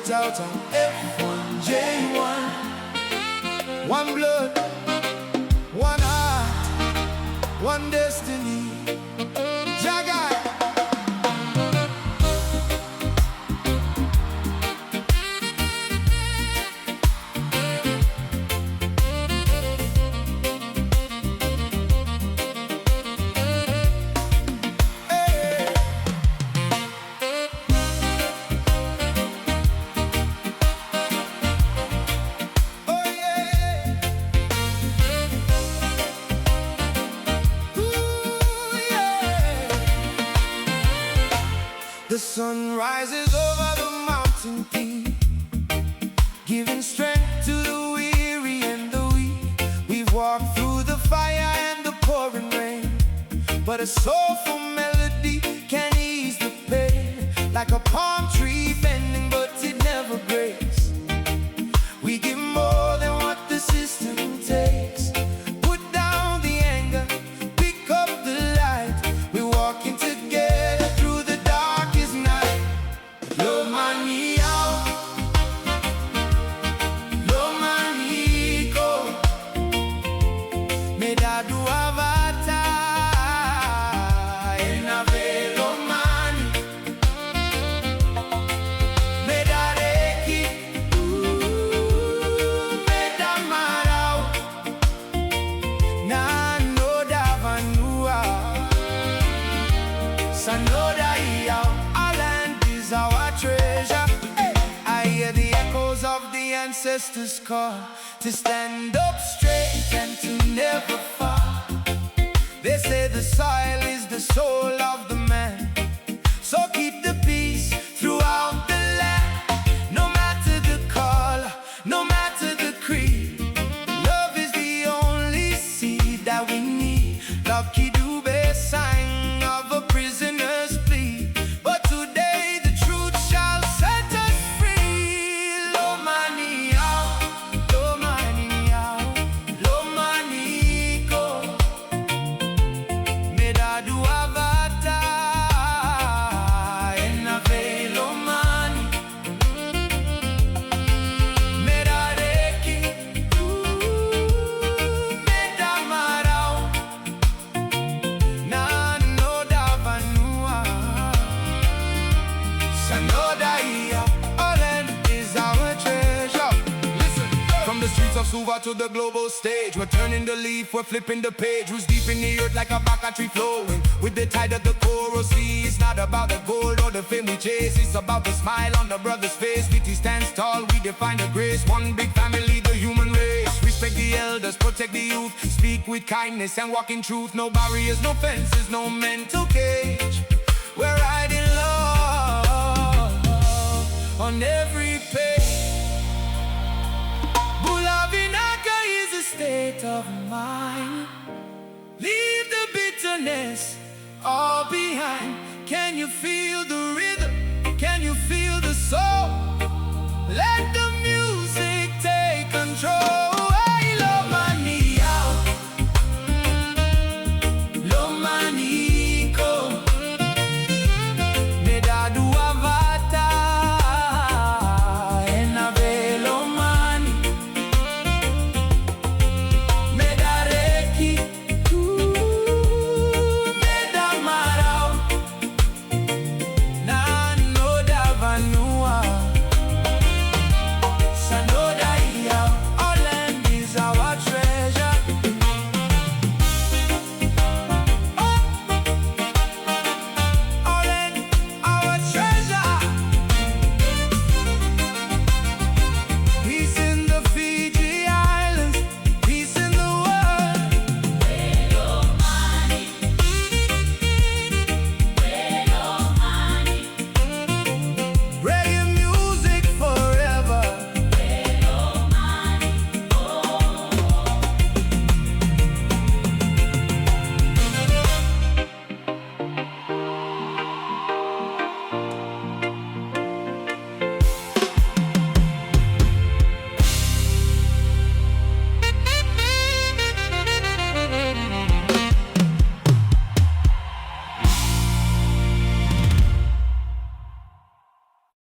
straight out of F1J1. One blood, one heart, one destiny. Jagai. The sun rises over the mountain peak, giving strength to the weary and the weak. We've walked through the fire and the pouring rain, but a soulful melody can ease the pain. Like a palm tree bending, but it never breaks. We give more than what the system takes. Put down the anger, pick up the light. We're walking together through the darkest night. Lomani out, Lomani go. Meda Duavata in a Veilomani. Meda Reki, Meda Marau. Na no da Vanua, Sanoda Iau. Our land is our treasure. I hear the echoes of the ancestors' call to stand up straight and to never fall. They say the soil is the soul of the man, so keep the peace throughout the land. No matter the color, no matter the creed, love is the only seed that we need. Lucky Dube sang of a prisoner's plea, but today the truth shall set us free. Lomani out, Lomani out, Lomani go. Meda Duavata in a Veilomani. Meda Reki, Meda Marau. Na no da Vanua, Sanoda Ia. Our land is our treasure. Listen, from the streets of Suva to the global stage, we're turning the leaf, we're flipping the page. Roots deep in the earth like a baka tree flowing with the tide of the coral sea. It's not about the gold or the fame we chase, it's about the smile on the brother's face. Pity stands tall, we define the grace. One big family, the human race. Respect the elders, protect the youth. Speak with kindness and walk in truth. No barriers, no fences, no mental cage. We're riding love on every page. Bulavinaka is a state of mind. Leave the bitterness all behind. Can you feel the rhythm? Can you feel the soul? Let